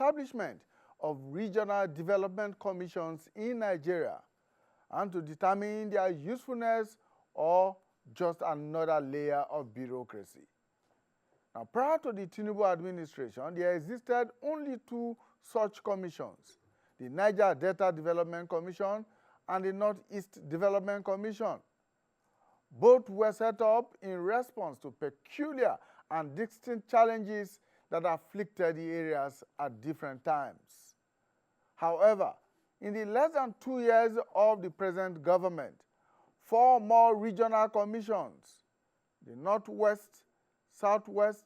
establishment of regional development commissions in Nigeria and to determine their usefulness or just another layer of bureaucracy. Now, prior to the Tinubu administration, there existed only two such commissions, the Niger Delta Development Commission and the Northeast Development Commission. Both were set up in response to peculiar and distinct challenges that afflicted the areas at different times. However, in the less than 2 years of the present government, 4 more regional commissions, the Northwest, Southwest,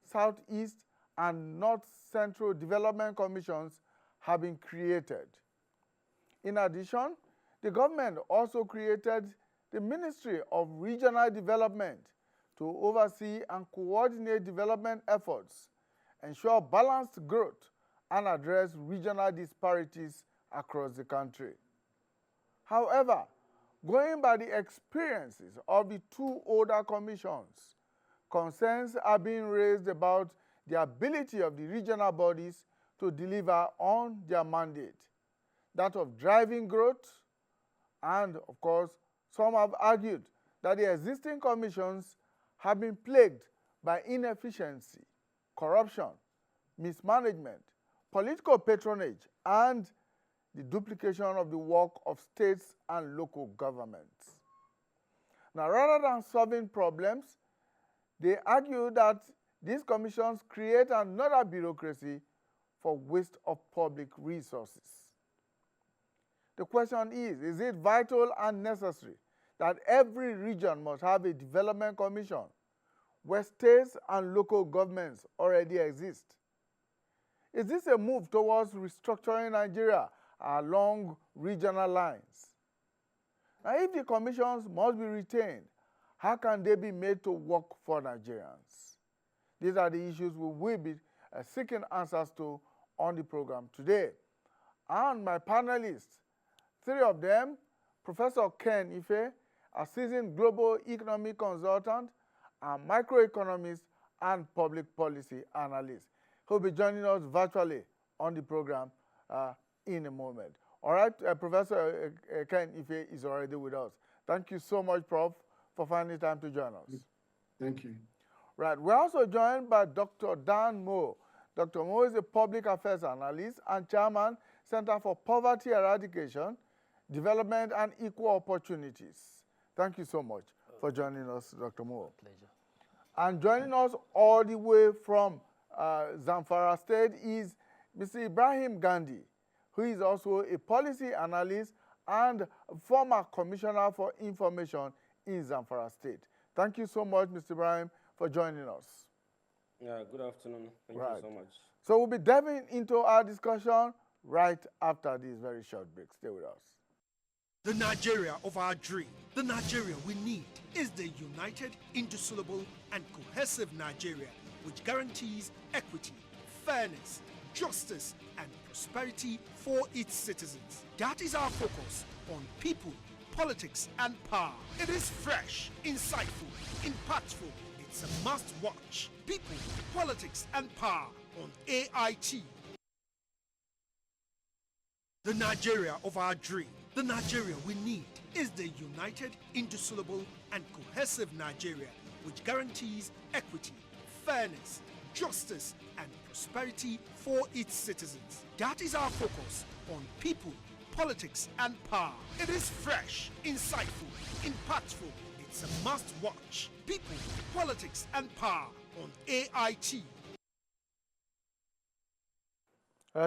Southeast, and North Central Development Commissions have been created. In addition, the government also created the Ministry of Regional Development to oversee and coordinate development efforts, ensure balanced growth, and address regional disparities across the country. However, going by the experiences of the 2 older commissions, concerns are being raised about the ability of the regional bodies to deliver on their mandate, that of driving growth, and of course, some have argued that the existing commissions have been plagued by inefficiency, corruption, mismanagement, political patronage, and the duplication of the work of states and local governments. Now, rather than solving problems, they argue that these commissions create another bureaucracy for waste of public resources. The question is it vital and necessary that every region must have a development commission where states and local governments already exist? Is this a move towards restructuring Nigeria along regional lines? Now, if the commissions must be retained, how can they be made to work for Nigerians? These are the issues we will be seeking answers to on the program today. And my panelists, 3 of them, Professor Ken Ife, a seasoned global economic consultant, a microeconomist, and public policy analyst, who will be joining us virtually on the program in a moment. All right, Professor Ken Ife is already with us. Thank you so much, Prof, for finding time to join us. Thank you. Right, we're also joined by Dr. Dan Moe. Dr. Moe is a public affairs analyst and chairman, Center for Poverty Eradication, Development and Equal Opportunities. Thank you so much for joining us, Dr. Moe. Pleasure. And joining us all the way from Zamfara State is Mr. Ibrahim Gandhi, who is also a policy analyst and former commissioner for information in Zamfara State. Thank you so much, Mr. Ibrahim, for joining us. Yeah, good afternoon. Thank you so much. So we'll be diving into our discussion right after this very short break. Stay with us. The Nigeria of our dream, the Nigeria we need, is the united, indissoluble, and cohesive Nigeria which guarantees equity, fairness, justice, and prosperity for its citizens. That is our focus on people, politics, and power. It is fresh, insightful, impactful. It's a must-watch. People, politics, and power on AIT. The Nigeria of our dream, the Nigeria we need, is the united, indissoluble, and cohesive Nigeria which guarantees equity, fairness, justice, and prosperity for its citizens. That is our focus on people, politics, and power. It is fresh, insightful, impactful. It's a must-watch. People, politics, and power on AIT.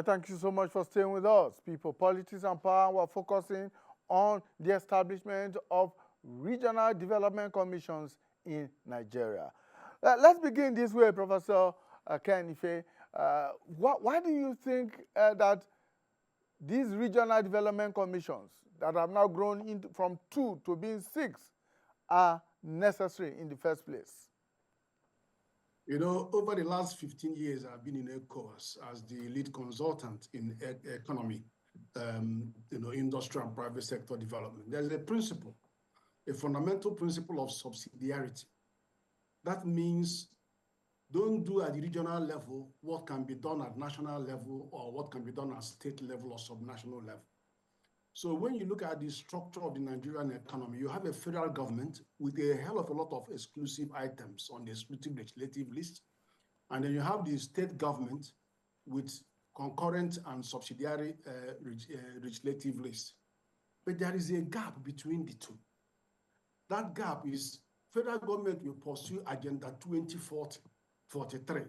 Thank you so much for staying with us. People, politics, and power, we're focusing on the establishment of regional development commissions in Nigeria. Let's begin this way, Professor Ken Ife. Why do you think that these regional development commissions that have now grown from 2 to being 6 are necessary in the first place? You know, over the last 15 years, I've been in a course as the lead consultant in economy, industrial and private sector development. There's a principle, a fundamental principle of subsidiarity. That means don't do at the regional level what can be done at national level or what can be done at state level or subnational level. So when you look at the structure of the Nigerian economy, you have a federal government with a hell of a lot of exclusive items on the exclusive legislative list. And then you have the state government with concurrent and subsidiary legislative list. But there is a gap between the two. That gap is federal government will pursue Agenda 2043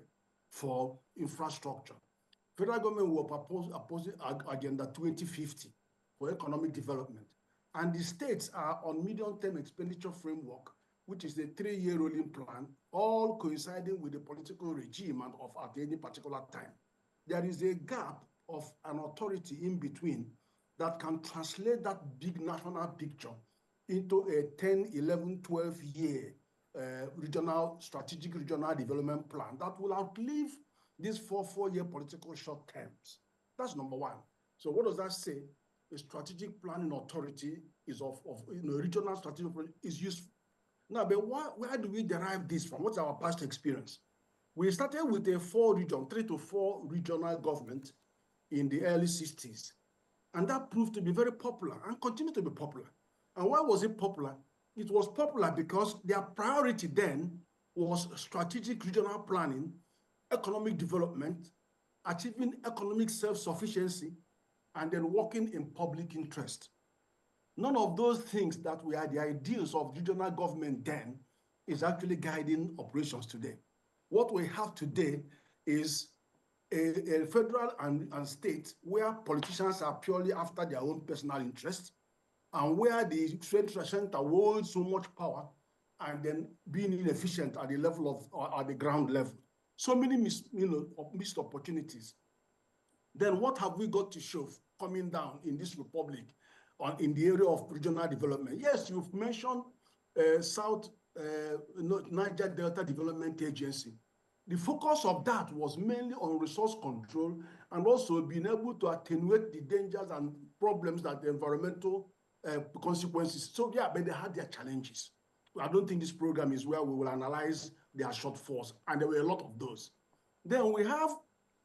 for infrastructure. Federal government will oppose Agenda 2050 for economic development. And the states are on medium-term expenditure framework, which is a 3-year rolling plan, all coinciding with the political regime and at any particular time. There is a gap of an authority in between that can translate that big national picture into a 10, 11, 12-year strategic regional development plan that will outlive these 4-year political short terms. That's number one. So what does that say? A strategic planning authority is regional strategic plan is useful. Now, but where do we derive this from? What's our past experience? We started with a 3 to 4 regional government in the early 60s. And that proved to be very popular and continued to be popular. And why was it popular? It was popular because their priority then was strategic regional planning, economic development, achieving economic self-sufficiency, and then working in public interest. None of those things that were the ideals of regional government then is actually guiding operations today. What we have today is a federal and state where politicians are purely after their own personal interests and where the central center holds so much power and then being inefficient at the level of, at the ground level. So many missed opportunities. Then what have we got to show coming down in this republic in the area of regional development? Yes, you've mentioned Niger Delta Development Agency. The focus of that was mainly on resource control and also being able to attenuate the dangers and problems that the environmental consequences. So yeah, but they had their challenges. I don't think this program is where we will analyze their shortfalls, and there were a lot of those. Then we have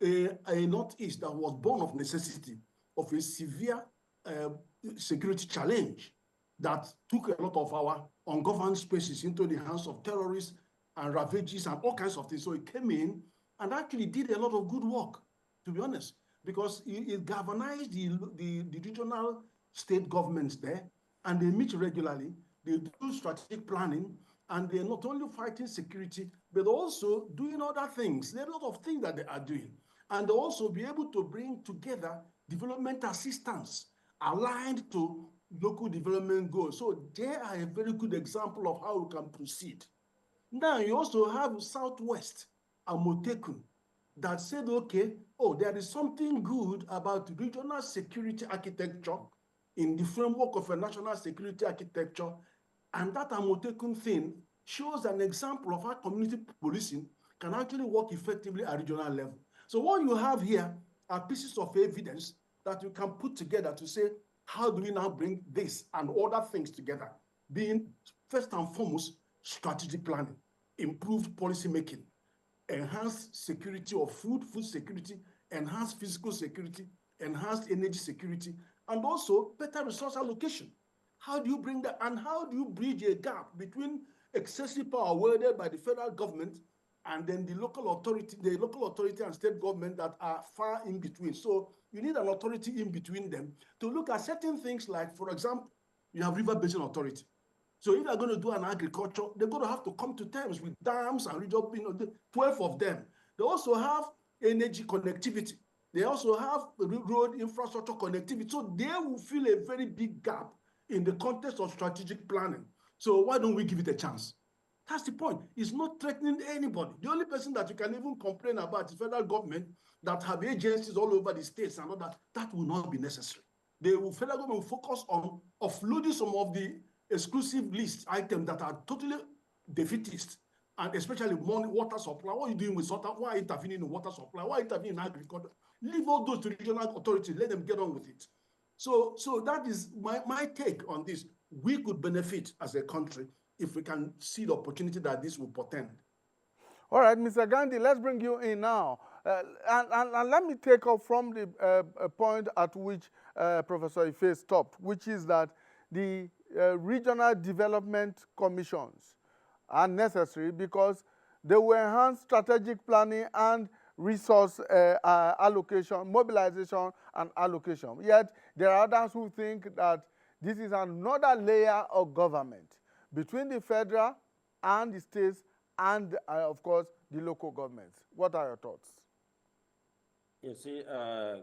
a Northeast that was born of necessity of a severe security challenge that took a lot of our ungoverned spaces into the hands of terrorists and ravages and all kinds of things. So it came in and actually did a lot of good work, to be honest, because it galvanized the regional state governments there, and they meet regularly, they do strategic planning, and they're not only fighting security, but also doing other things. There are a lot of things that they are doing. And also be able to bring together development assistance aligned to local development goals. So they are a very good example of how we can proceed. Now you also have Southwest and Motekun that said, okay, there is something good about regional security architecture in the framework of a national security architecture. And that Amotekun thing shows an example of how community policing can actually work effectively at regional level. So what you have here are pieces of evidence that you can put together to say, how do we now bring this and other things together? Being first and foremost, strategic planning, improved policy making, enhanced security of food security, enhanced physical security, enhanced energy security, and also better resource allocation. How do you bring that, and how do you bridge a gap between excessive power wielded by the federal government and then the local authority and state government that are far in between? So you need an authority in between them to look at certain things like, for example, you have River Basin Authority. So if they're going to do an agriculture, they're going to have to come to terms with dams and 12 of them. They also have energy connectivity. They also have road infrastructure connectivity. So they will feel a very big gap in the context of strategic planning. So why don't we give it a chance? That's the point. It's not threatening anybody. The only person that you can even complain about is federal government that have agencies all over the states and all that. That will not be necessary. Federal government will focus on offloading some of the exclusive list items that are totally defeatist, and especially water supply. What are you doing with water? Why are you intervening in water supply? Why are you intervening in agriculture? Leave all those to regional authorities. Let them get on with it. So that is my take on this. We could benefit as a country if we can see the opportunity that this will portend. All right, Mr. Gandhi, let's bring you in now. And let me take up from the point at which Professor Ife stopped, which is that the regional development commissions are necessary because they will enhance strategic planning and resource allocation, mobilization and allocation. Yet there are others who think that this is another layer of government between the federal and the states and, of course, the local governments. What are your thoughts? You see,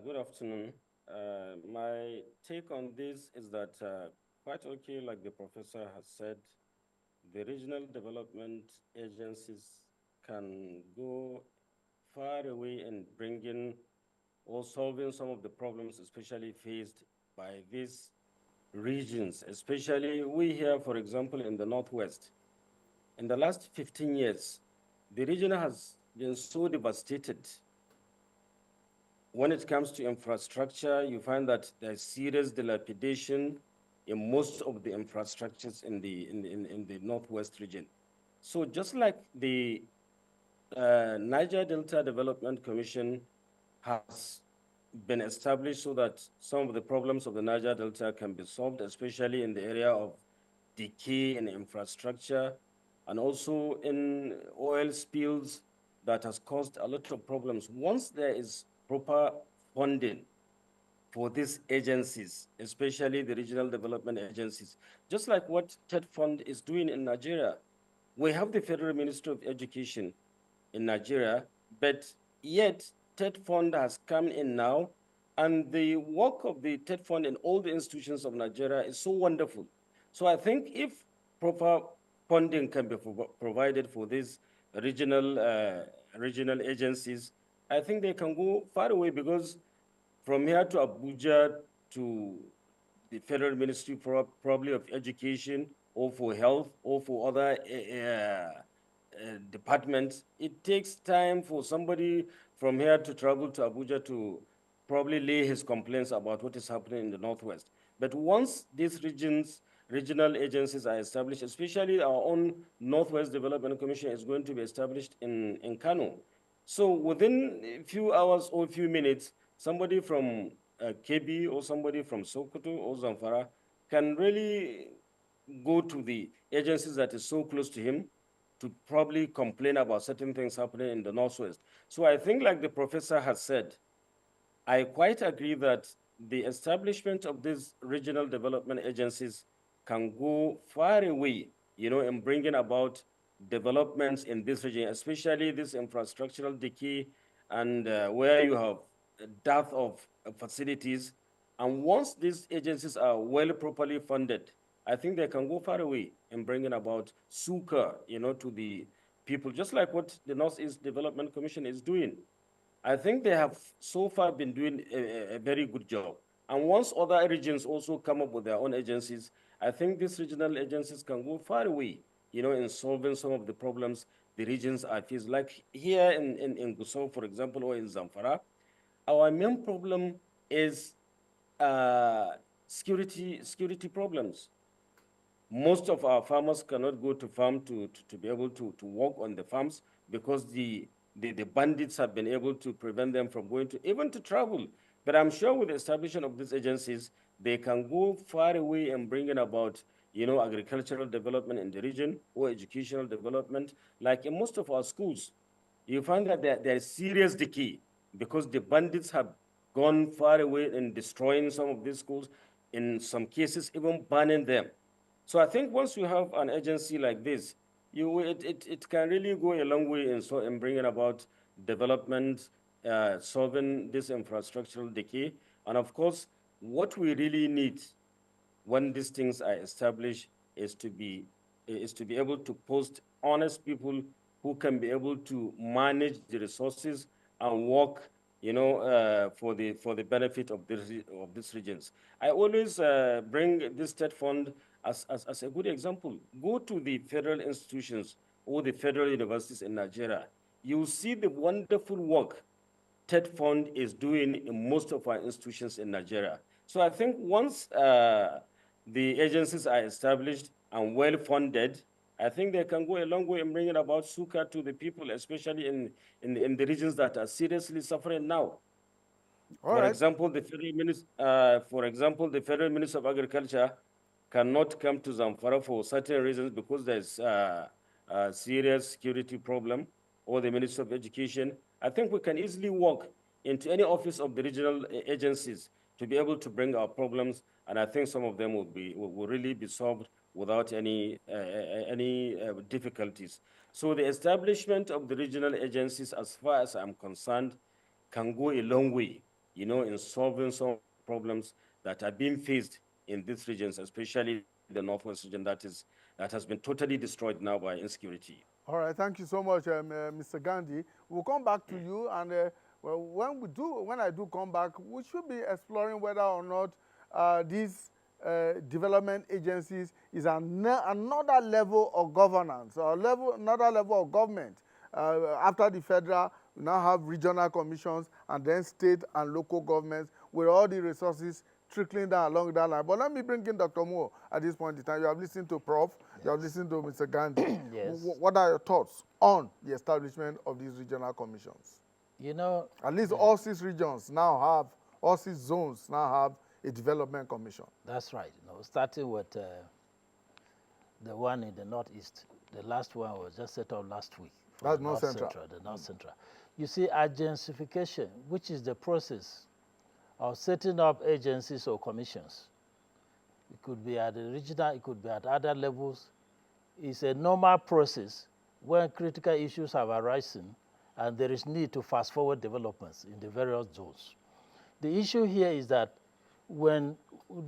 good afternoon. My take on this is that quite okay, like the professor has said, the regional development agencies can go far away in bringing or solving some of the problems, especially faced by these regions, especially we here, for example, in the Northwest. In the last 15 years, the region has been so devastated. When it comes to infrastructure, you find that there's serious dilapidation in most of the infrastructures in the Northwest region. So just like the Niger Delta Development Commission has been established so that some of the problems of the Niger Delta can be solved, especially in the area of decay in infrastructure and also in oil spills that has caused a lot of problems. Once there is proper funding for these agencies, especially the regional development agencies, just like what TED Fund is doing in Nigeria, we have the Federal Ministry of Education in Nigeria, but yet TED Fund has come in now, and the work of the TED Fund in all the institutions of Nigeria is so wonderful. So I think if proper funding can be provided for these regional agencies, I think they can go far away because from here to Abuja to the Federal Ministry probably of Education or for health or for other departments, it takes time for somebody from here to travel to Abuja to probably lay his complaints about what is happening in the Northwest. But once these regional agencies are established, especially our own Northwest Development Commission is going to be established in Kano. So within a few hours or a few minutes, somebody from KB or somebody from Sokoto or Zamfara can really go to the agencies that is so close to him to probably complain about certain things happening in the Northwest. So I think, like the professor has said, I quite agree that the establishment of these regional development agencies can go far away, in bringing about developments in this region, especially this infrastructural decay and where you have a dearth of facilities. And once these agencies are well properly funded, I think they can go far away in bringing about succor, to the people, just like what the Northeast Development Commission is doing. I think they have so far been doing a very good job. And once other regions also come up with their own agencies, I think these regional agencies can go far away, in solving some of the problems the regions are facing. Like here in Gusau, for example, or in Zamfara, our main problem is security problems. Most of our farmers cannot go to farm to be able to work on the farms because the bandits have been able to prevent them from going to even to travel. But I'm sure with the establishment of these agencies, they can go far away and bringing about, agricultural development in the region or educational development. Like in most of our schools, you find that there is serious decay because the bandits have gone far away in destroying some of these schools, in some cases even burning them. So I think once you have an agency like this, it can really go a long way in bringing about development, solving this infrastructural decay. And of course, what we really need when these things are established is to be able to post honest people who can be able to manage the resources and work, for the benefit of these regions. I always bring this state fund as a good example. Go to the federal institutions or the federal universities in Nigeria. You see the wonderful work TED Fund is doing in most of our institutions in Nigeria. So I think once the agencies are established and well funded, I think they can go a long way in bringing about succor to the people, especially in the regions that are seriously suffering now. All right. For example, the Federal Minister of Agriculture cannot come to Zamfara for certain reasons because there's a serious security problem, or the Minister of Education. I think we can easily walk into any office of the regional agencies to be able to bring our problems, and I think some of them will really be solved without any difficulties. So the establishment of the regional agencies, as far as I'm concerned, can go a long way, in solving some problems that are being faced in these regions, especially the Northwest region that has been totally destroyed now by insecurity. All right, thank you so much, Mr. Gandhi. We'll come back to you, and well, when I do come back, we should be exploring whether or not these development agencies is another level of governance or another level of government. After the federal, we now have regional commissions and then state and local governments with all the resources trickling down along that line. But let me bring in Dr. Moore at this point in time. You have listened to Prof. Yes. You have listened to Mr. Gandhi. Yes. What are your thoughts on the establishment of these regional commissions? At least all 6 regions now have, all 6 zones now have a development commission. That's right. Starting with the one in the Northeast, the last one was just set up last week. That's North Central. The North Central. You see, agencies, which is the process of setting up agencies or commissions. It could be at the regional, it could be at other levels. It's a normal process when critical issues have arisen and there is need to fast forward developments in the various zones. The issue here is that when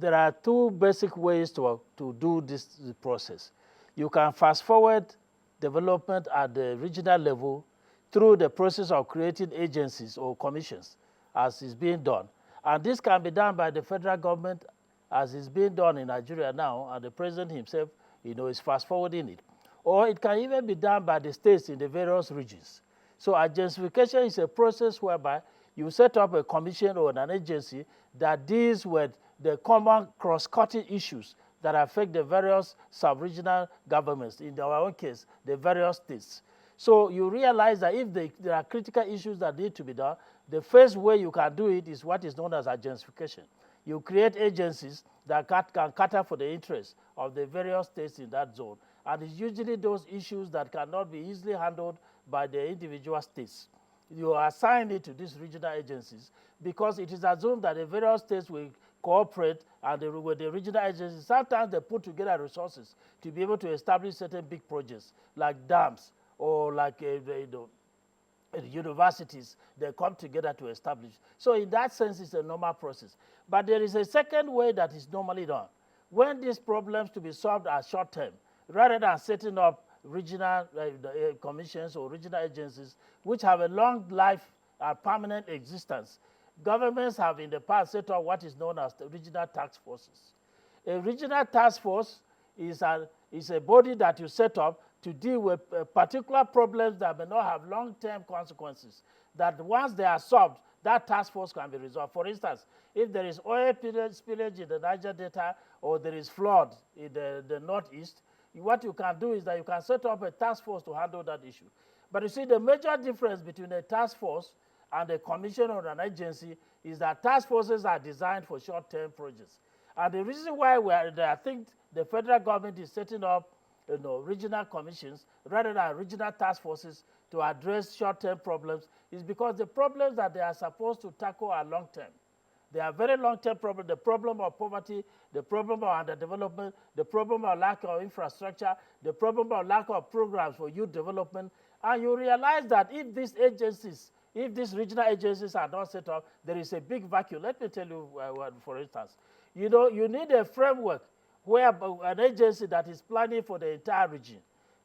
there are 2 basic ways to do this process. You can fast forward development at the regional level through the process of creating agencies or commissions, as is being done. And this can be done by the federal government, as is being done in Nigeria now, and the president himself, is fast forwarding it. Or it can even be done by the states in the various regions. So agentification is a process whereby you set up a commission or an agency that deals with the common cross-cutting issues that affect the various sub-regional governments, in our own case, the various states. So you realize that if there are critical issues that need to be done, the first way you can do it is what is known as agentification. You create agencies that can cater for the interests of the various states in that zone. And it's usually those issues that cannot be easily handled by the individual states. You assign it to these regional agencies because it is assumed that the various states will cooperate, and with the regional agencies, sometimes they put together resources to be able to establish certain big projects like dams or like universities. They come together to establish. So in that sense, it's a normal process. But there is a second way that is normally done. When these problems to be solved are short term, rather than setting up regional commissions or regional agencies which have a long life and permanent existence, governments have in the past set up what is known as the regional task forces. A regional task force is a body that you set up to deal with particular problems that may not have long-term consequences, that once they are solved, that task force can be resolved. For instance, if there is oil spillage in the Niger Delta or there is flood in the Northeast, what you can do is that you can set up a task force to handle that issue. But you see, the major difference between a task force and a commission or an agency is that task forces are designed for short-term projects. And the reason why I think the federal government is setting up regional commissions rather than regional task forces to address short-term problems is because the problems that they are supposed to tackle are long-term. They are very long-term problems, the problem of poverty, the problem of underdevelopment, the problem of lack of infrastructure, the problem of lack of programs for youth development. And you realize that if these regional agencies are not set up, there is a big vacuum. Let me tell you, for instance, you need a framework where an agency that is planning for the entire region.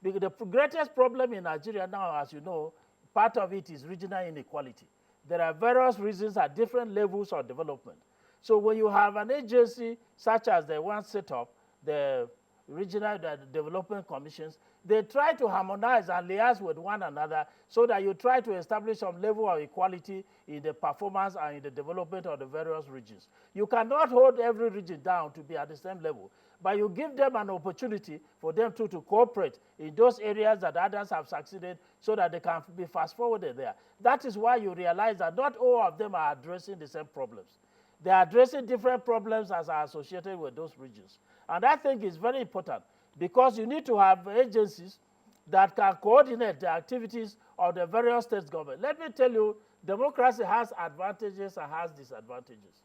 Because the greatest problem in Nigeria now, as you know, part of it is regional inequality. There are various reasons at different levels of development. So when you have an agency such as the one set up, the regional development commissions, they try to harmonize and liaise with one another so that you try to establish some level of equality in the performance and in the development of the various regions. You cannot hold every region down to be at the same level, but you give them an opportunity for them to cooperate in those areas that others have succeeded so that they can be fast forwarded there. That is why you realize that not all of them are addressing the same problems. They are addressing different problems as are associated with those regions. And I think it's very important because you need to have agencies that can coordinate the activities of the various state governments. Let me tell you, democracy has advantages and has disadvantages.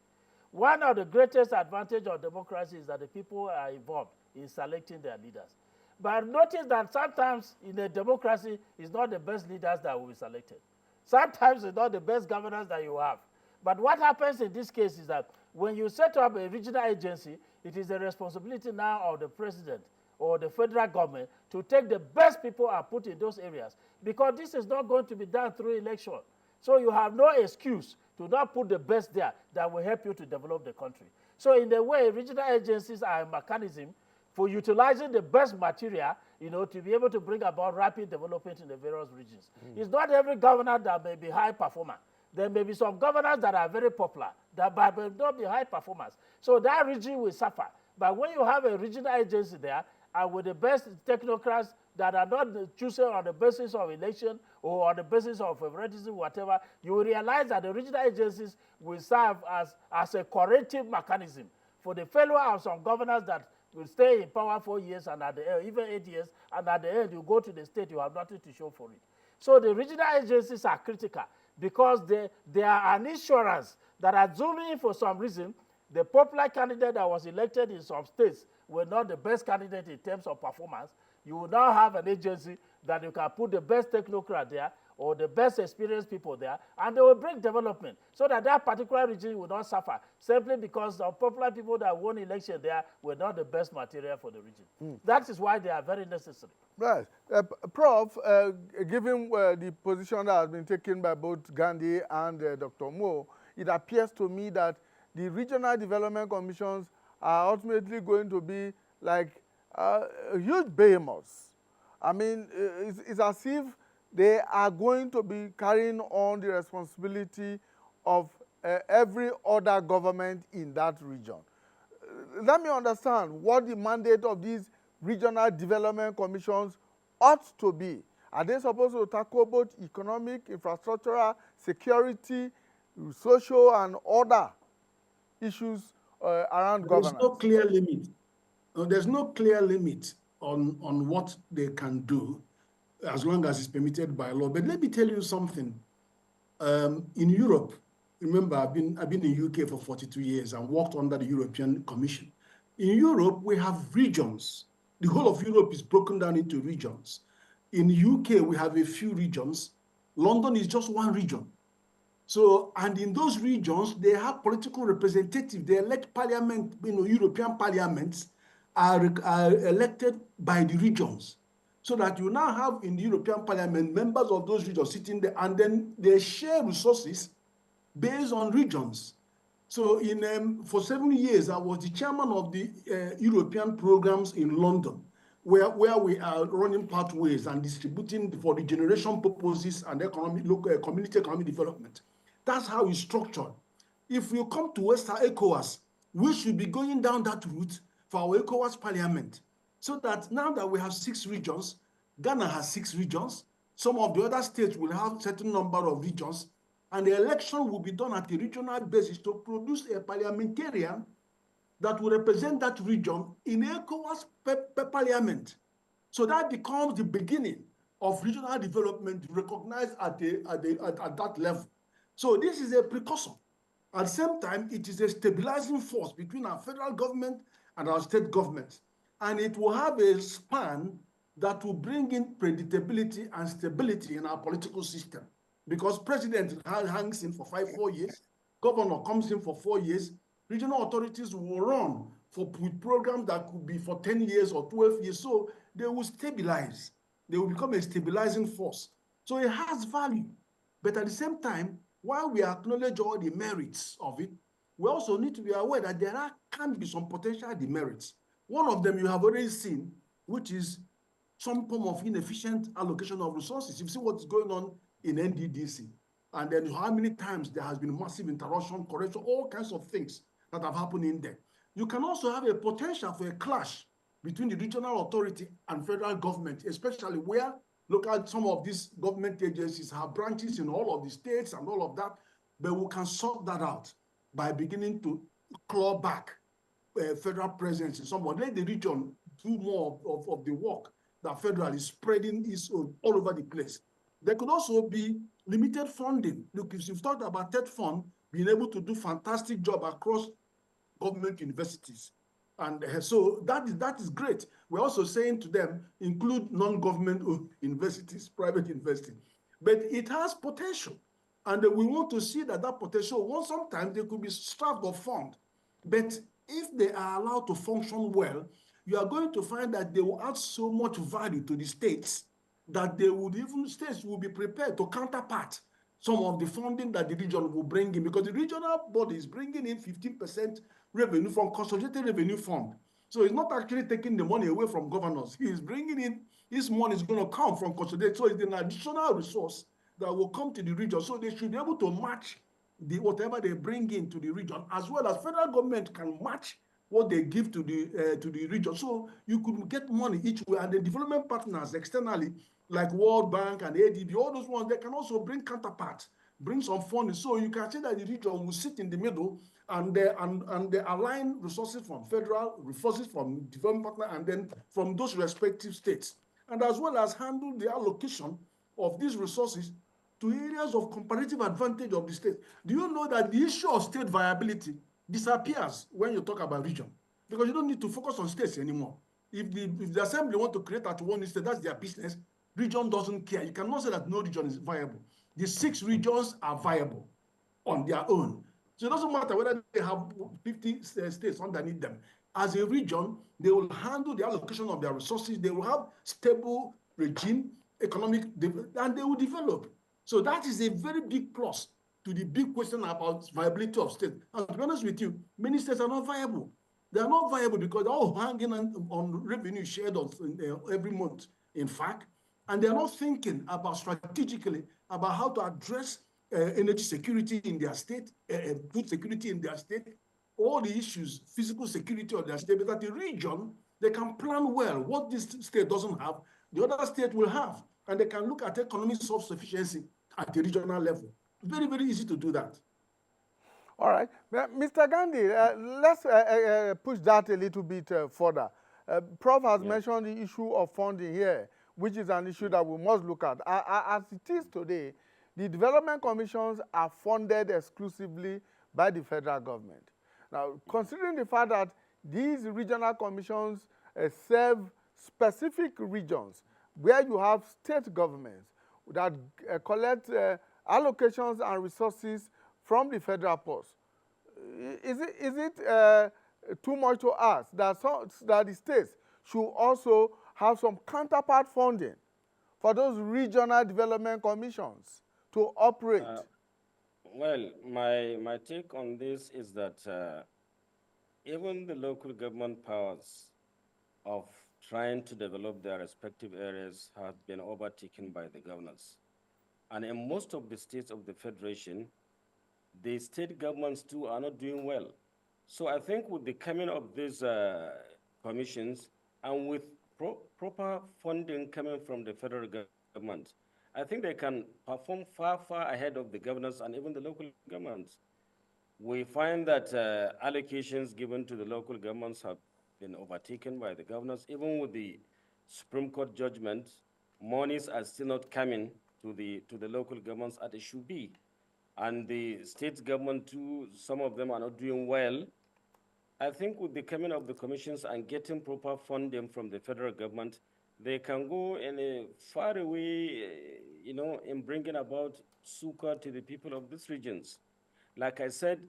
One of the greatest advantages of democracy is that the people are involved in selecting their leaders. But notice that sometimes in a democracy, it's not the best leaders that will be selected. Sometimes it's not the best governors that you have. But what happens in this case is that when you set up a regional agency, it is the responsibility now of the president or the federal government to take the best people and put in those areas, because this is not going to be done through election. So you have no excuse to not put the best there that will help you to develop the country. So in a way, regional agencies are a mechanism for utilizing the best material, to be able to bring about rapid development in the various regions. It's not every governor that may be high performer. There may be some governors that are very popular, that may not be high performers. So that region will suffer. But when you have a regional agency there, and with the best technocrats that are not chosen on the basis of election or on the basis of favoritism, whatever, you will realize that the regional agencies will serve as a corrective mechanism for the failure of some governors that will stay in power 4 years and at the end, even 8 years, and at the end you go to the state, you have nothing to show for it. So the regional agencies are critical because they are an insurance that, assuming for some reason the popular candidate that was elected in some states were not the best candidate in terms of performance, you will now have an agency that you can put the best technocrat there or the best experienced people there, and they will bring development so that that particular region will not suffer simply because the popular people that won election there were not the best material for the region. That is why they are very necessary. Right. Prof, given the position that has been taken by both Gandhi and Dr. Mo, it appears to me that the regional development commissions are ultimately going to be like huge behemoths. I mean, it's as if they are going to be carrying on the responsibility of every other government in that region. Let me understand what the mandate of these regional development commissions ought to be. Are they supposed to tackle both economic, infrastructural, security, social, and other issues around governance? There's no clear limit. There's no clear limit on what they can do as long as it's permitted by law. But let me tell you something. In Europe, remember, I've been in UK for 42 years and worked under the European Commission. In Europe, we have regions. The whole of Europe is broken down into regions. In the UK, we have a few regions. London is just one region. So, and in those regions, they have political representatives. They elect parliament, European parliaments are elected by the regions. So that you now have in the European Parliament members of those regions sitting there, and then they share resources based on regions. So for 7 years, I was the chairman of the European programs in London, where we are running pathways and distributing for regeneration purposes and local community economic development. That's how it's structured. If you come to Western ECOWAS, we should be going down that route for our ECOWAS parliament. So that now that we have 6 regions, Ghana has 6 regions, some of the other states will have a certain number of regions, and the election will be done at a regional basis to produce a parliamentarian that will represent that region in ECOWAS parliament. So that becomes the beginning of regional development recognized at that level. So this is a precursor. At the same time, it is a stabilizing force between our federal government and our state governments. And it will have a span that will bring in predictability and stability in our political system. Because president hangs in for 4 years, governor comes in for 4 years, regional authorities will run with programs that could be for 10 years or 12 years. So they will stabilize. They will become a stabilizing force. So it has value. But at the same time, while we acknowledge all the merits of it, we also need to be aware that there can be some potential demerits. One of them you have already seen, which is some form of inefficient allocation of resources. You've seen what's going on in NDDC, and then how many times there has been massive interruption, correction, all kinds of things that have happened in there. You can also have a potential for a clash between the regional authority and federal government, especially where some of these government agencies have branches in all of the states and all of that, but we can sort that out by beginning to claw back federal presence in somewhat. Let the region do more of the work that federal is spreading is all over the place. There could also be limited funding. Look, if you've talked about TED Fund being able to do fantastic job across government universities. And so that is great. We're also saying to them, include non-government universities, private universities. But it has potential. And we want to see that potential, well, sometimes they could be starved of fund. But if they are allowed to function well, you are going to find that they will add so much value to the states that states will be prepared to counterpart some of the funding that the region will bring in, because the regional body is bringing in 15% revenue from consolidated revenue fund. So he's not actually taking the money away from governors. He is bringing in, his money is going to come from consolidated. So it's an additional resource that will come to the region. So they should be able to match whatever they bring into the region, as well as federal government can match what they give to the region. So you could get money each way, and the development partners externally, like World Bank and ADB, all those ones, they can also bring counterparts, bring some funding. So you can see that the region will sit in the middle and they align resources from federal, resources from development partner, and then from those respective states, and as well as handle the allocation of these resources to areas of comparative advantage of the state. Do you know that the issue of state viability disappears when you talk about region? Because you don't need to focus on states anymore. If the assembly want to create at one state, that's their business. Region doesn't care. You cannot say that no region is viable. The 6 regions are viable on their own. So it doesn't matter whether they have 50 states underneath them. As a region, they will handle the allocation of their resources. They will have stable regime, economic, and they will develop. So that is a very big plus to the big question about viability of state. And to be honest with you, many states are not viable. They are not viable because they're all hanging on revenue shared every month, in fact, and they're not thinking about strategically about how to address energy security in their state, food security in their state, all the issues, physical security of their state. But at the region, they can plan well. What this state doesn't have, the other state will have. And they can look at economic self-sufficiency at the regional level. Very, very easy to do that. All right. Mr. Gandhi, let's push that a little bit further. Prof has mentioned the issue of funding here, which is an issue that we must look at. As it is today, the development commissions are funded exclusively by the federal government. Now, considering the fact that these regional commissions serve specific regions where you have state governments that collect allocations and resources from the federal purse, is it too much to ask that the states should also have some counterpart funding for those regional development commissions to operate? Well, my take on this is that even the local government powers of trying to develop their respective areas have been overtaken by the governors. And in most of the states of the Federation, the state governments too are not doing well. So I think with the coming of these commissions and with proper funding coming from the federal government, I think they can perform far, far ahead of the governors and even the local governments. We find that allocations given to the local governments have been overtaken by the governors. Even with the Supreme Court judgment, monies are still not coming to the local governments as it should be. And the state government too, some of them are not doing well. I think with the coming of the commissions and getting proper funding from the federal government, they can go in a far away, in bringing about succor to the people of these regions. Like I said,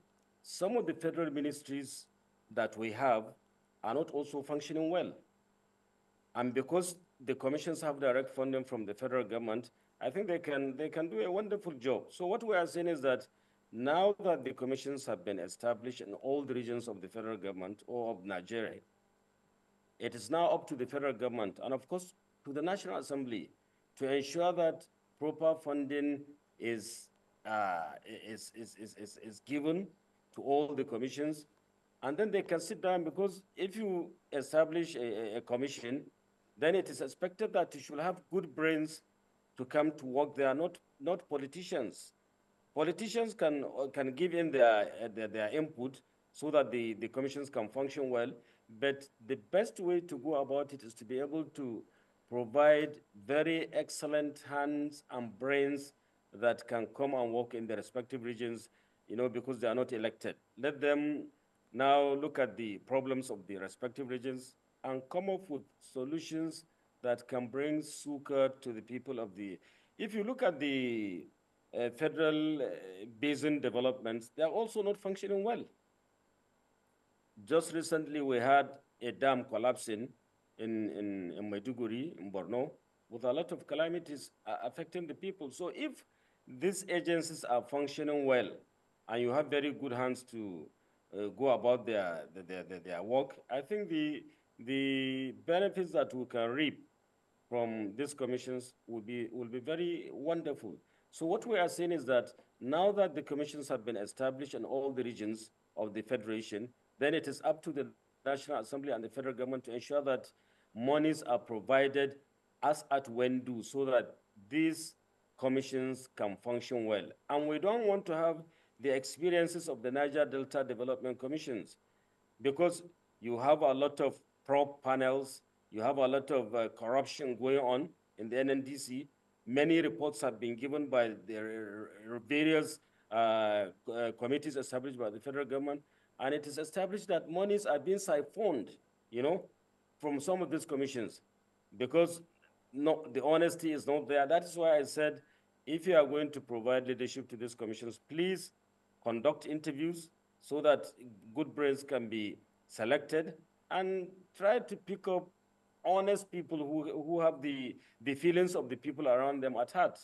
some of the federal ministries that we have are not also functioning well. And because the commissions have direct funding from the federal government, I think they can do a wonderful job. So what we are saying is that now that the commissions have been established in all the regions of the federal government or of Nigeria, It is now up to the federal government and, of course, to the National Assembly to ensure that proper funding is given to all the commissions, and then they can sit down, because if you establish a commission, then it is expected that you should have good brains to come to work there, not politicians. Politicians can give in their input so that the commissions can function well, but the best way to go about it is to be able to provide very excellent hands and brains that can come and work in the respective regions, because they are not elected. Let them now look at the problems of the respective regions and come up with solutions that can bring succor to the people of the. If you look at the federal basin developments, they are also not functioning well. Just recently, we had a dam collapsing in Maiduguri, in Borno, with a lot of calamities affecting the people. So if these agencies are functioning well, and you have very good hands to go about their work, I think the benefits that we can reap from these commissions will be very wonderful. So what we are saying is that now that the commissions have been established in all the regions of the Federation, then it is up to the National Assembly and the federal government to ensure that monies are provided as at when due, so that these commissions can function well. And we don't want to have the experiences of the Niger Delta Development Commissions, because you have a lot of probe panels, you have a lot of corruption going on in the NNDC. Many reports have been given by the various committees established by the federal government, and it is established that monies are being siphoned, from some of these commissions, because the honesty is not there. That is why I said, if you are going to provide leadership to these commissions, please conduct interviews so that good brains can be selected, and try to pick up honest people who have the feelings of the people around them at heart,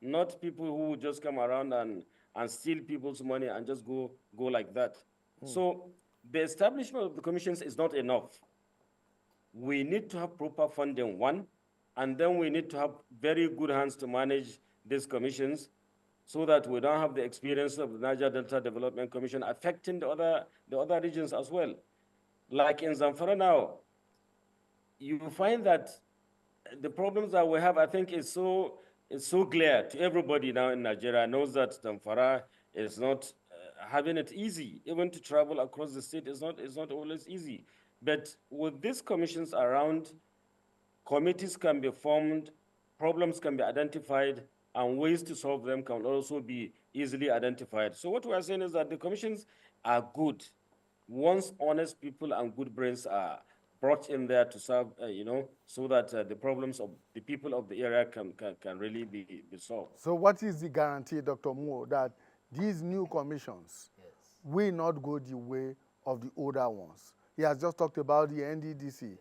not people who just come around and steal people's money and just go like that. So the establishment of the commissions is not enough. We need to have proper funding, one, and then we need to have very good hands to manage these commissions, so that we don't have the experience of the Niger Delta Development Commission affecting the other regions as well. Like in Zamfara now, you find that the problems that we have, I think, is so clear to everybody now in Nigeria knows that Zamfara is not having it easy. Even to travel across the state is not always easy. But with these commissions around, committees can be formed, problems can be identified, and ways to solve them can also be easily identified. So what we are saying is that the commissions are good once honest people and good brains are brought in there to serve, so that the problems of the people of the area can really be solved. So what is the guarantee, Dr. Moore, that these new commissions will not go the way of the older ones? He has just talked about the NDDC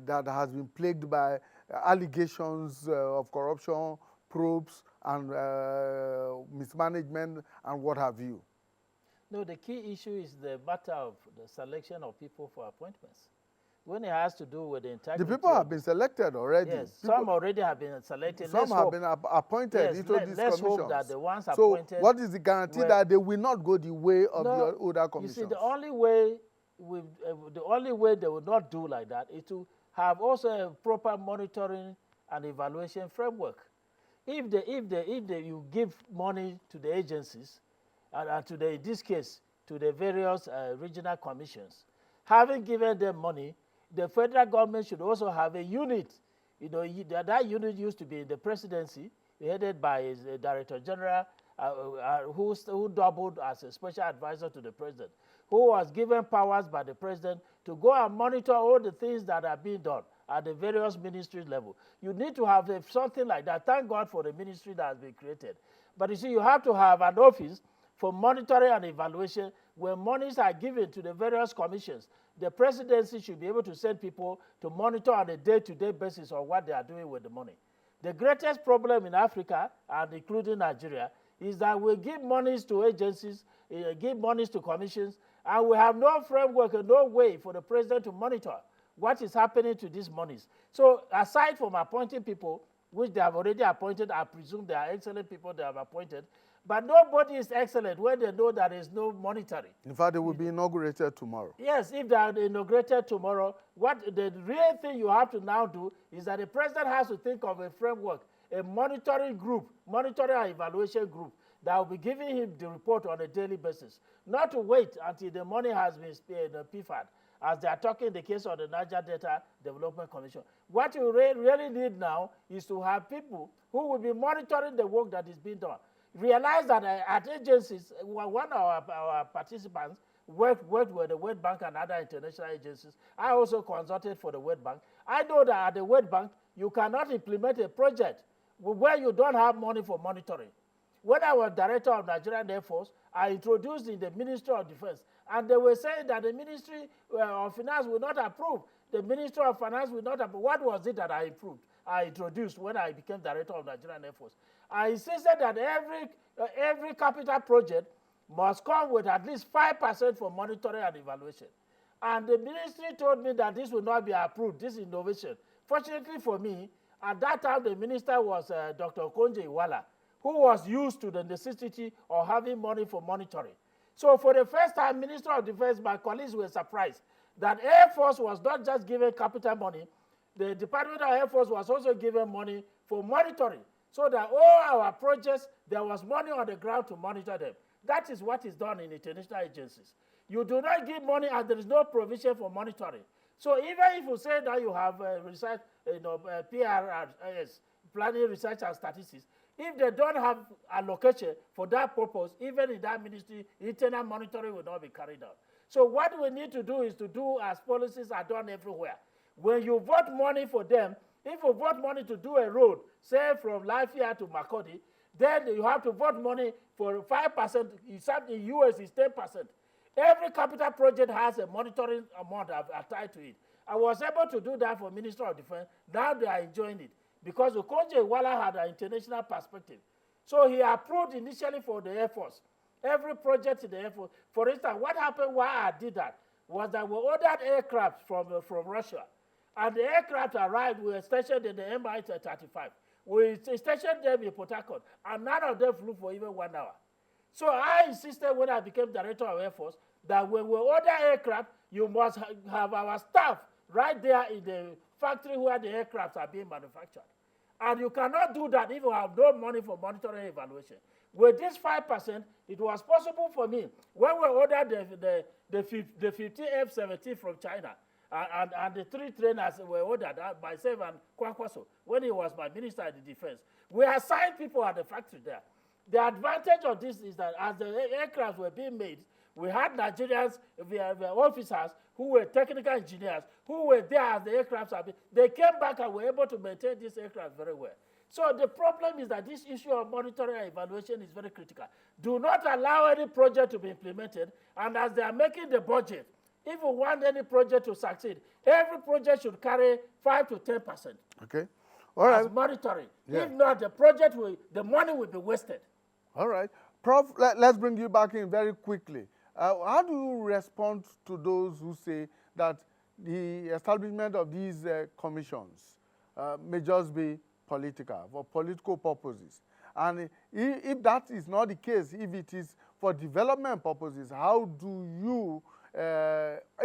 that has been plagued by allegations of corruption, probes, and mismanagement, and what have you. No, the key issue is the matter of the selection of people for appointments. When it has to do with the integrity. The people have been selected already. Yes, some already have been selected. Some have been appointed into these commissions. Let's hope that the ones appointed. So what is the guarantee that they will not go the way of the older commissions? You see, the only way they will not do like that is to have also a proper monitoring and evaluation framework. If you give money to the agencies, and in this case, to the various regional commissions, having given them money, the federal government should also have a unit. That unit used to be in the presidency, headed by his director general, who doubled as a special advisor to the president, who was given powers by the president to go and monitor all the things that are being done at the various ministry level. You need to have something like that. Thank God for the ministry that has been created. But you see, you have to have an office for monitoring and evaluation. When monies are given to the various commissions, the presidency should be able to send people to monitor on a day-to-day basis on what they are doing with the money. The greatest problem in Africa, and including Nigeria, is that we give monies to agencies, give monies to commissions, and we have no framework and no way for the president to monitor what is happening to these monies. So aside from appointing people, which they have already appointed, I presume they are excellent people they have appointed, but nobody is excellent when they know there is no monitoring. In fact, they will be inaugurated tomorrow. Yes, if they are inaugurated tomorrow, what the real thing you have to now do is that the president has to think of a framework, a monitoring group, monitoring and evaluation group that will be giving him the report on a daily basis, not to wait until the money has been PFAD, as they are talking in the case of the Niger Delta Development Commission. What you really need now is to have people who will be monitoring the work that is being done. Realize that at agencies, one of our participants worked with the World Bank and other international agencies. I also consulted for the World Bank. I know that at the World Bank, you cannot implement a project where you don't have money for monitoring. When I was director of Nigerian Air Force, I introduced in the Ministry of Defense, and they were saying that the Ministry of Finance will not approve. The Ministry of Finance will not approve. What was it that I introduced when I became director of Nigerian Air Force? I insisted that every capital project must come with at least 5% for monitoring and evaluation. And the ministry told me that this will not be approved, this innovation. Fortunately for me, at that time the minister was Dr. Okonjo Iweala, who was used to the necessity of having money for monitoring. So for the first time, Minister of Defense, my colleagues were surprised that Air Force was not just given capital money, the Department of Air Force was also given money for monitoring, so that all our projects, there was money on the ground to monitor them. That is what is done in international agencies. You do not give money and there is no provision for monitoring. So even if you say that you have research, PRS, planning, research and statistics, if they don't have allocation for that purpose, even in that ministry, internal monitoring will not be carried out. So what we need to do is to do as policies are done everywhere. When you vote money for them, if you vote money to do a road, say from Lafayette to Makurdi, then you have to vote money for 5%. In the US, it's 10%. Every capital project has a monitoring amount attached to it. I was able to do that for Minister of Defense. Now they are enjoying it because Okonjo Iweala had an international perspective. So he approved initially for the Air Force. Every project in the Air Force. For instance, what happened while I did that was that we ordered aircraft from Russia. And the aircraft arrived, we were stationed in the Mi-35. We stationed them in Port Harcourt, and none of them flew for even 1 hour. So I insisted when I became director of Air Force that when we order aircraft, you must have our staff right there in the factory where the aircraft are being manufactured. And you cannot do that if you have no money for monitoring and evaluation. With this 5%, it was possible for me, when we ordered the 15 F-17 from China, and the 3 trainers were ordered, myself and Kwankwaso, when he was my minister of the defense, we assigned people at the factory there. The advantage of this is that as the aircraft were being made, we had Nigerians, the officers who were technical engineers, who were there as the aircrafts are being, they came back and were able to maintain this aircraft very well. So the problem is that this issue of monitoring and evaluation is very critical. Do not allow any project to be implemented, and as they are making the budget, if you want any project to succeed, every project should carry 5 to 10%. Okay. All right. As monitoring. Yeah. If not, the money will be wasted. All right. Prof, let's bring you back in very quickly. How do you respond to those who say that the establishment of these commissions may just be political, for political purposes? And if that is not the case, if it is for development purposes, how do you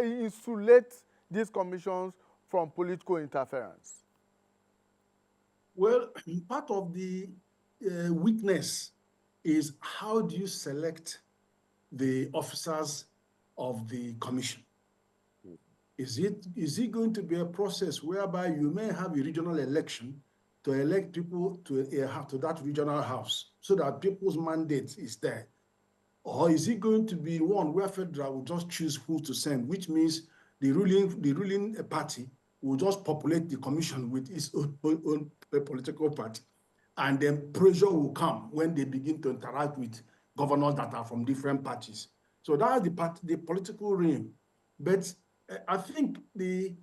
insulate these commissions from political interference? Well, part of the weakness is how do you select the officers of the commission? Is it going to be a process whereby you may have a regional election to elect people to that regional house so that people's mandate is there? Or is it going to be one where federal will just choose who to send, which means the ruling party will just populate the commission with its own political party, and then pressure will come when they begin to interact with governors that are from different parties. So that's the political realm. But I think the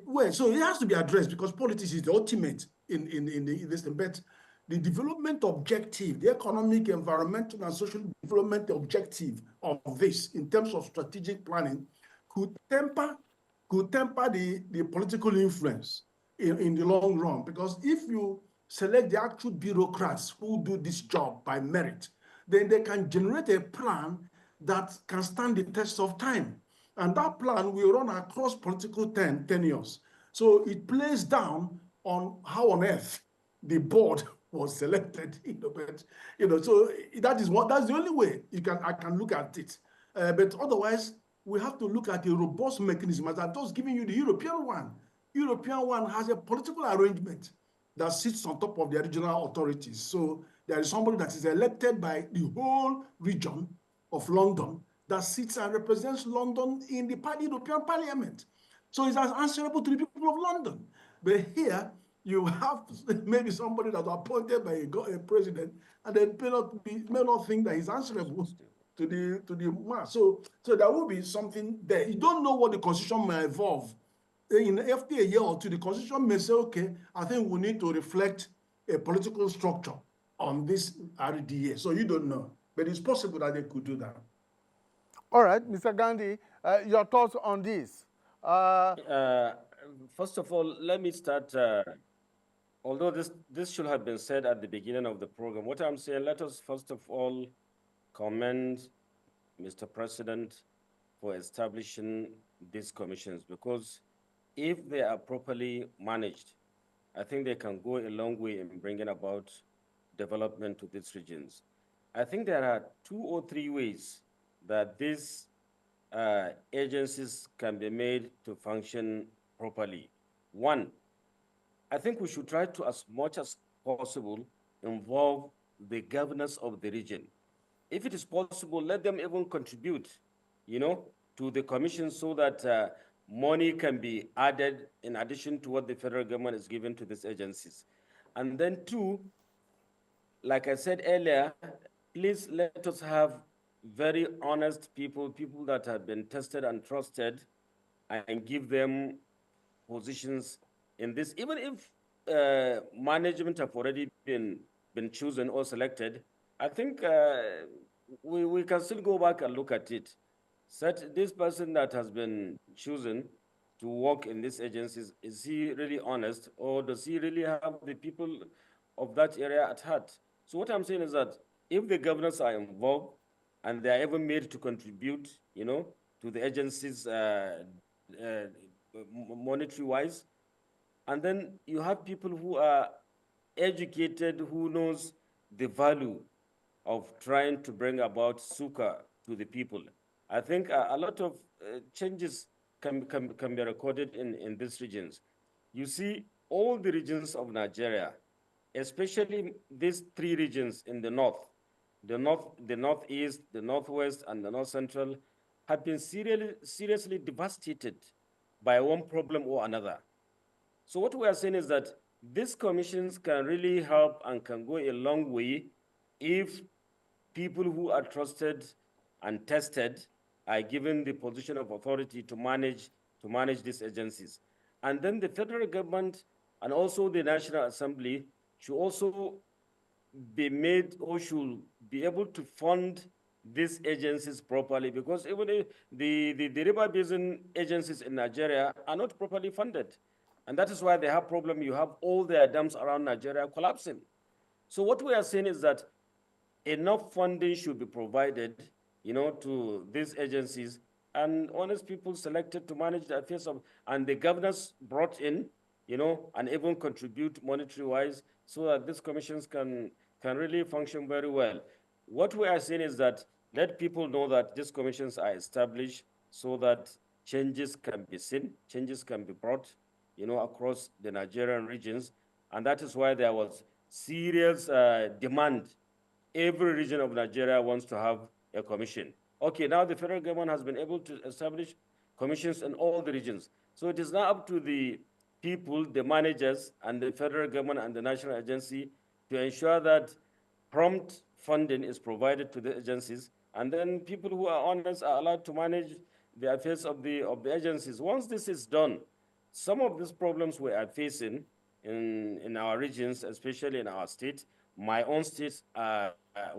way, so it has to be addressed because politics is the ultimate in this. But the development objective, the economic, environmental, and social development objective of this in terms of strategic planning could temper could temper the political influence in the long run. Because if you select the actual bureaucrats who do this job by merit, then they can generate a plan that can stand the test of time. And that plan will run across political tenures. So it plays down on how on earth the board was selected. But so that's the only way I can look at it. But otherwise, we have to look at a robust mechanism. As I've just given you the European one. European one has a political arrangement that sits on top of the regional authorities. So there is somebody that is elected by the whole region of London that sits and represents London in the European Parliament. So it's answerable to the people of London. But here, you have maybe somebody that's appointed by a president, and they may not think that he's answerable to the mass. So there will be something there. You don't know what the constitution may evolve. After a year or two, the constitution may say, okay, I think we need to reflect a political structure on this RDA. So you don't know. But it's possible that they could do that. All right, Mr. Gandhi, your thoughts on this? First of all, let me start. Although this should have been said at the beginning of the program, what I'm saying, let us first of all commend Mr. President for establishing these commissions, because if they are properly managed, I think they can go a long way in bringing about development to these regions. I think there are 2 or 3 ways that these agencies can be made to function properly. One, I think we should try to, as much as possible, involve the governors of the region. If it is possible, let them even contribute, to the commission, so that money can be added in addition to what the federal government is giving to these agencies. And then 2, like I said earlier, please let us have very honest people that have been tested and trusted, and give them positions in this. Even if management have already been chosen or selected, I think we can still go back and look at it. This person that has been chosen to work in these agencies, is he really honest, or does he really have the people of that area at heart? So what I'm saying is that if the governors are involved and they are even made to contribute, to the agencies monetary-wise, and then you have people who are educated, who knows the value of trying to bring about succor to the people, I think a lot of changes can be recorded in these regions. You see, all the regions of Nigeria, especially these 3 regions in the north, the northeast, the northwest, and the north central, have been seriously devastated by one problem or another. So what we are saying is that these commissions can really help and can go a long way if people who are trusted and tested are given the position of authority to manage these agencies. And then the federal government and also the National Assembly should also be made, or should be able to fund these agencies properly, because even the river basin agencies in Nigeria are not properly funded. And that is why they have problem. You have all their dams around Nigeria collapsing. So what we are saying is that enough funding should be provided, to these agencies, and honest people selected to manage the affairs of, and the governors brought in, and even contribute monetary-wise, so that these commissions can really function very well. What we are saying is that let people know that these commissions are established so that changes can be seen, changes can be brought, across the Nigerian regions, and that is why there was serious demand. Every region of Nigeria wants to have a commission. Okay, now the federal government has been able to establish commissions in all the regions. So it is now up to the people, the managers, and the federal government and the national agency to ensure that prompt funding is provided to the agencies, and then people who are honest are allowed to manage the affairs of the agencies. Once this is done, some of these problems we are facing in our regions, especially in our state, my own state,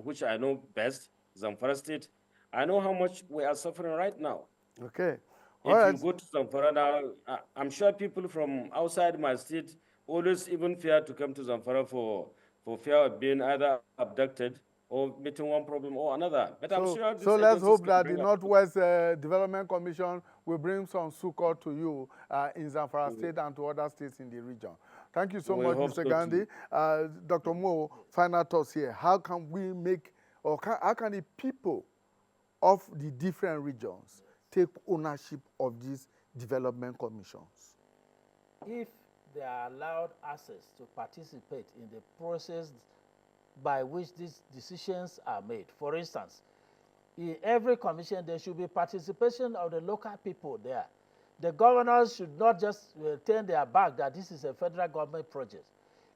which I know best, Zamfara State, I know how much we are suffering right now. Okay. If All you right. go to Zamfara now, I'm sure people from outside my state always even fear to come to Zamfara for fear of being either abducted or meeting one problem or another. But I'm sure So these let's agencies hope can that the bring up. Northwest Development Commission will bring some succor to you in Zamfara State and to other states in the region. Thank you so We much, hope Mr. so Gandhi. too. Dr. Mo, final thoughts here. How can we make, or how can the people of the different regions take ownership of these development commissions? If they are allowed access to participate in the process by which these decisions are made. For instance, in every commission, there should be participation of the local people there. The governors should not just turn their back that this is a federal government project.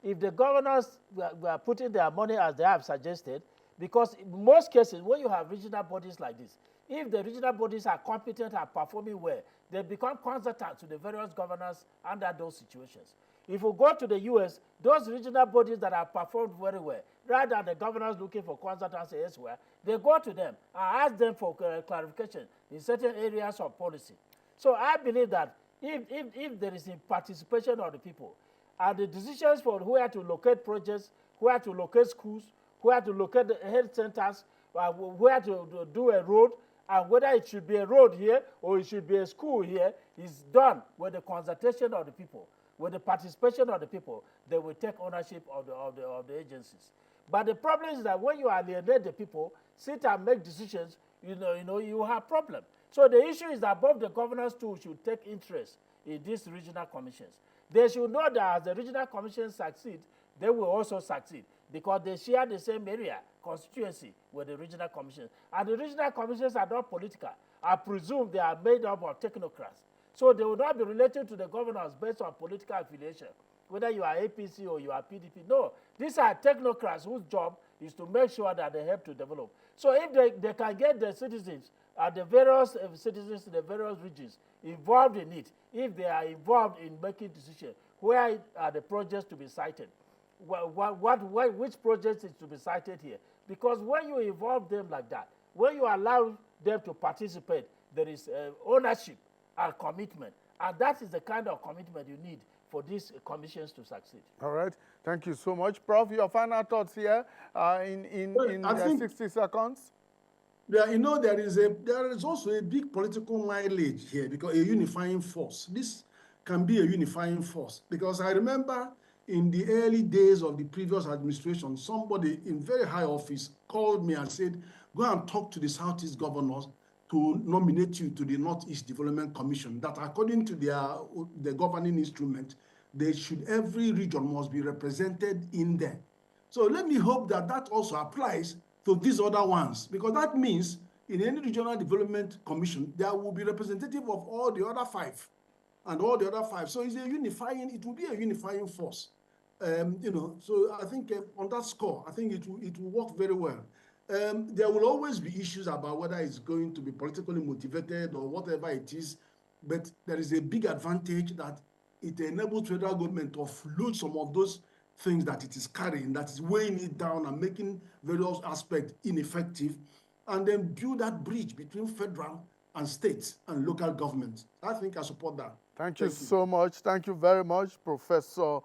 If the governors were putting their money as they have suggested, because in most cases, when you have regional bodies like this, if the regional bodies are competent and performing well, they become consultants to the various governors under those situations. If we go to the US, those regional bodies that have performed very well, rather than the governors looking for consultancy elsewhere, they go to them and ask them for clarification in certain areas of policy. So I believe that if there is a participation of the people, and the decisions for where to locate projects, where to locate schools, where to locate the health centers, where to do a road, and whether it should be a road here or it should be a school here, is done with the consultation of the people. With the participation of the people, they will take ownership of the agencies. But the problem is that when you alienate the people, sit and make decisions, you have problem. So the issue is that both the governors too should take interest in these regional commissions. They should know that as the regional commissions succeed, they will also succeed because they share the same area, constituency, with the regional commissions. And the regional commissions are not political. I presume they are made up of technocrats. So they will not be related to the governors based on political affiliation, whether you are APC or you are PDP. No, these are technocrats whose job is to make sure that they help to develop. So if they can get the citizens, the various citizens in the various regions involved in it, if they are involved in making decisions, where are the projects to be cited? Which projects is to be cited here? Because when you involve them like that, when you allow them to participate, there is ownership and commitment. And that is the kind of commitment you need for these commissions to succeed. All right. Thank you so much. Prof, your final thoughts here in 60 seconds. Yeah, there is also a big political mileage here because a unifying force. This can be a unifying force because I remember in the early days of the previous administration, somebody in very high office called me and said, go and talk to the Southeast governors to nominate you to the Northeast Development Commission, that according to the governing instrument, every region must be represented in there. So let me hope that that also applies to these other ones, because that means in any regional development commission, there will be representative of all the other five and all the other five. So it will be a unifying force. So I think on that score, I think it will work very well. There will always be issues about whether it's going to be politically motivated or whatever it is, but there is a big advantage that it enables federal government to offload some of those things that it is carrying, that is weighing it down and making various aspects ineffective, and then build that bridge between federal and states and local governments. I think I support that. Thank you so much. Thank you very much, Professor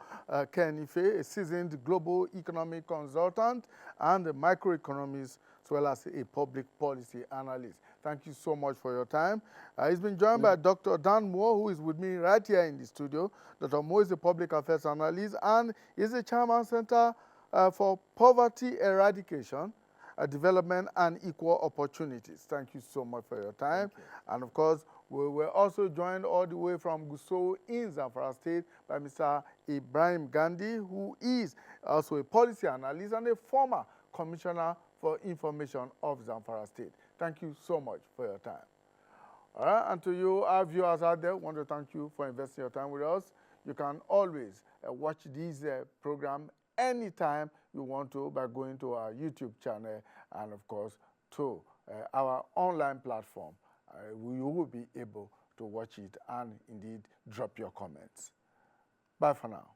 Ken Ife, a seasoned global economic consultant and a microeconomist, as well as a public policy analyst. Thank you so much for your time. He's been joined by Dr. Dan Moore, who is with me right here in the studio. Dr. Moore is a public affairs analyst and is the chairman Center for Poverty Eradication, Development and Equal Opportunities. Thank you so much for your time. And of course, we were also joined all the way from Gusau in Zamfara State by Mr. Ibrahim Gandhi, who is also a policy analyst and a former commissioner for information of Zamfara State. Thank you so much for your time. All right, and to you, our viewers out there, want to thank you for investing your time with us. You can always watch this program anytime you want to by going to our YouTube channel and, of course, to our online platform. You will be able to watch it and, indeed, drop your comments. Bye for now.